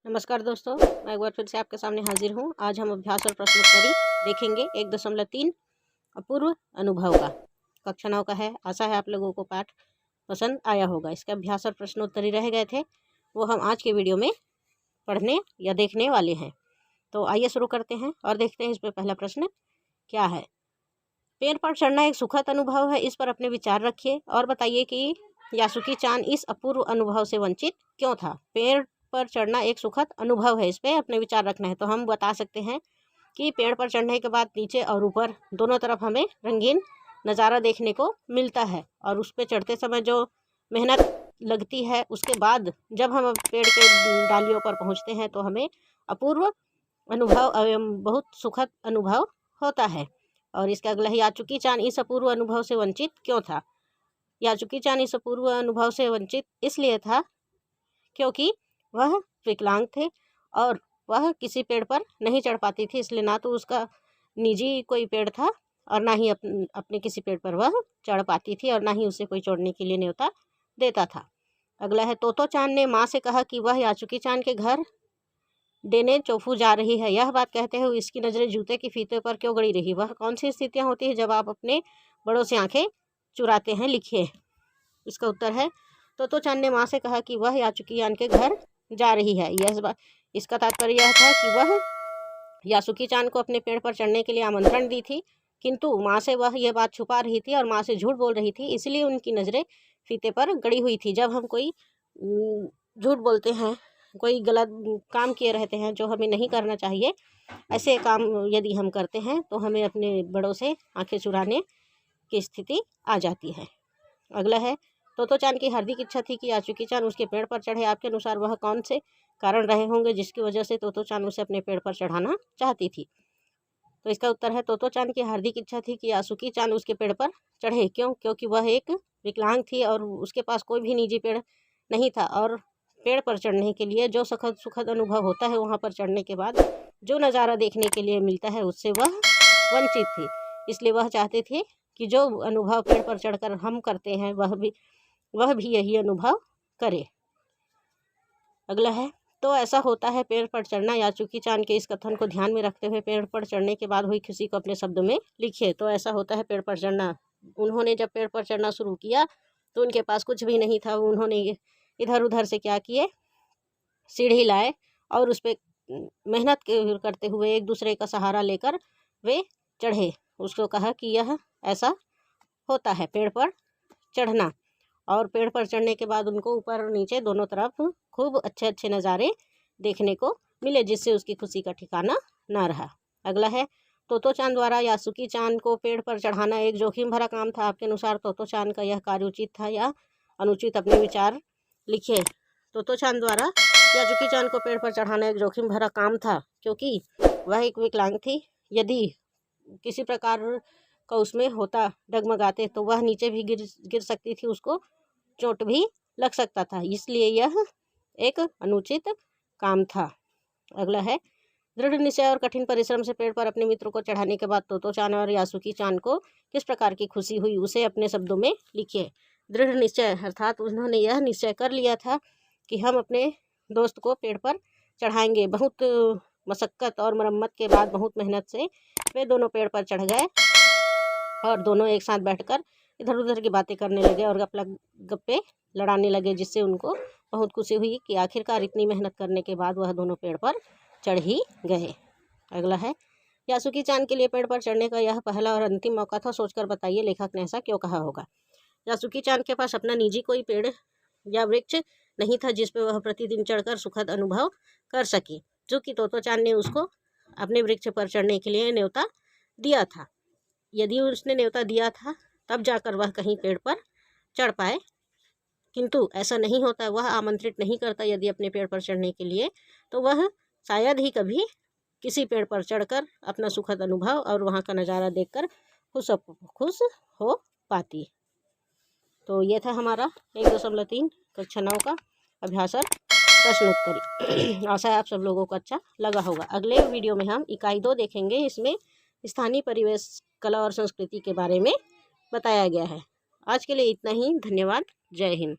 नमस्कार दोस्तों, मैं एक बार फिर से आपके सामने हाजिर हूँ। आज हम अभ्यास और प्रश्नोत्तरी देखेंगे 1.3 अपूर्व अनुभव का। कक्षा 9 का है। आशा है आप लोगों को पाठ पसंद आया होगा। इसके अभ्यास और प्रश्नोत्तरी रह गए थे, वो हम आज के वीडियो में पढ़ने या देखने वाले हैं। तो आइए शुरू करते हैं और देखते हैं इसमें पहला प्रश्न क्या है। पेड़ पर चढ़ना एक सुखद अनुभव है, इस पर अपने विचार रखिए और बताइए कि यासुकी चान इस अपूर्व अनुभव से वंचित क्यों था। पेड़ पर चढ़ना एक सुखद अनुभव है, इस पर अपने विचार रखना है। तो हम बता सकते हैं कि पेड़ पर चढ़ने के बाद नीचे और ऊपर दोनों तरफ हमें रंगीन नज़ारा देखने को मिलता है, और उस पर चढ़ते समय जो मेहनत लगती है, उसके बाद जब हम पेड़ के डालियों पर पहुंचते हैं तो हमें अपूर्व अनुभव एवं बहुत सुखद अनुभव होता है। और इसका अगला है, यासुकी चान इस अपूर्व अनुभव से वंचित क्यों था। यासुकी चान इस अपूर्व अनुभव से वंचित इसलिए था क्योंकि वह विकलांग थे और वह किसी पेड़ पर नहीं चढ़ पाती थी। इसलिए ना तो उसका निजी कोई पेड़ था और ना ही अपने किसी पेड़ पर वह चढ़ पाती थी, और ना ही उसे कोई चढ़ने के लिए न्योता देता था। अगला है, तोतो चान ने माँ से कहा कि वह यासुकी चान के घर डेने चोफू जा रही है। यह बात कहते हुए इसकी नज़रें जूते की फीते पर क्यों गड़ी रही। वह कौन सी स्थितियाँ होती हैं जब आप अपने बड़ों से आंखें चुराते हैं, लिखिए। इसका उत्तर है, तोतो चान ने माँ से कहा कि वह यासुकी चान के घर जा रही है। इसका तात्पर्य यह था कि वह यासुकी चान को अपने पेड़ पर चढ़ने के लिए आमंत्रण दी थी, किंतु माँ से वह यह बात छुपा रही थी और माँ से झूठ बोल रही थी, इसलिए उनकी नज़रें फीते पर गड़ी हुई थी। जब हम कोई झूठ बोलते हैं, कोई गलत काम किए रहते हैं जो हमें नहीं करना चाहिए, ऐसे काम यदि हम करते हैं तो हमें अपने बड़ों से आंखें चुराने की स्थिति आ जाती है। अगला है, तोतो चान की हार्दिक इच्छा थी कि यासुकी चान उसके पेड़ पर चढ़े। आपके अनुसार वह कौन से कारण रहे होंगे जिसकी वजह से तोतो चान उसे अपने पेड़ पर चढ़ाना चाहती थी। तो इसका उत्तर है, तोतो चान की हार्दिक इच्छा थी कि यासुकी चान उसके पेड़ पर चढ़े। क्यों? क्योंकि वह एक विकलांग थी और उसके पास कोई भी निजी पेड़ नहीं था, और पेड़ पर चढ़ने के लिए जो सुखद अनुभव होता है, वहाँ पर चढ़ने के बाद जो नज़ारा देखने के लिए मिलता है, उससे वह वंचित थी। इसलिए वह चाहते थे कि जो अनुभव पेड़ पर चढ़कर हम करते हैं वह भी यही अनुभव करे। अगला है, तो ऐसा होता है पेड़ पर चढ़ना। यासुकी चान के इस कथन को ध्यान में रखते हुए पेड़ पर चढ़ने के बाद हुई खुशी को अपने शब्दों में लिखिए। तो ऐसा होता है पेड़ पर चढ़ना। उन्होंने जब पेड़ पर चढ़ना शुरू किया तो उनके पास कुछ भी नहीं था। उन्होंने इधर उधर से क्या किए, सीढ़ी लाए और उस पर मेहनत करते हुए एक दूसरे का सहारा लेकर वे चढ़े। उसको कहा कि यह ऐसा होता है पेड़ पर चढ़ना। और पेड़ पर चढ़ने के बाद उनको ऊपर और नीचे दोनों तरफ खूब अच्छे अच्छे नज़ारे देखने को मिले, जिससे उसकी खुशी का ठिकाना ना रहा। अगला है, तोतो चान द्वारा यासुकी चान को पेड़ पर चढ़ाना एक जोखिम भरा काम था। आपके अनुसार तोतो चान का यह कार्य उचित था या अनुचित, अपने विचार लिखिए। तोतो चान द्वारा यासुकी चान को पेड़ पर चढ़ाना एक जोखिम भरा काम था क्योंकि वह एक विकलांग थी। यदि किसी प्रकार का उसमें होता डगमगाते तो वह नीचे भी गिर सकती थी, उसको चोट भी लग सकता था, इसलिए यह एक अनुचित काम था। अगला है, दृढ़ निश्चय और कठिन परिश्रम से पेड़ पर अपने मित्र को चढ़ाने के बाद तोतो चान और यासुकी चान को किस प्रकार की खुशी हुई, उसे अपने शब्दों में लिखिए। दृढ़ निश्चय अर्थात उन्होंने यह निश्चय कर लिया था कि हम अपने दोस्त को पेड़ पर चढ़ाएंगे। बहुत मशक्क़त और मरम्मत के बाद, बहुत मेहनत से वे दोनों पेड़ पर चढ़ गए और दोनों एक साथ बैठकर इधर उधर की बातें करने लगे और गप्पे लड़ाने लगे, जिससे उनको बहुत खुशी हुई कि आखिरकार इतनी मेहनत करने के बाद वह दोनों पेड़ पर चढ़ ही गए। अगला है, यासुकी चान के लिए पेड़ पर चढ़ने का यह पहला और अंतिम मौका था। सोचकर बताइए लेखक ने ऐसा क्यों कहा होगा। यासुकी चान के पास अपना निजी कोई पेड़ या वृक्ष नहीं था जिस पर वह प्रतिदिन चढ़कर सुखद अनुभव कर सके, जो कि तोतो चान ने उसको अपने वृक्ष पर चढ़ने के लिए न्योता दिया था। यदि उसने न्योता दिया था तब जाकर वह कहीं पेड़ पर चढ़ पाए, किंतु ऐसा नहीं होता। वह आमंत्रित नहीं करता यदि अपने पेड़ पर चढ़ने के लिए, तो वह शायद ही कभी किसी पेड़ पर चढ़कर अपना सुखद अनुभव और वहाँ का नज़ारा देखकर खुश हो पाती। तो ये था हमारा 1.3 कक्षा 9 का अभ्यास और प्रश्नोत्तरी। आशा है आप सब लोगों को अच्छा लगा होगा। अगले वीडियो में हम इकाई 2 देखेंगे। इसमें स्थानीय परिवेश, कला और संस्कृति के बारे में बताया गया है। आज के लिए इतना ही। धन्यवाद। जय हिंद।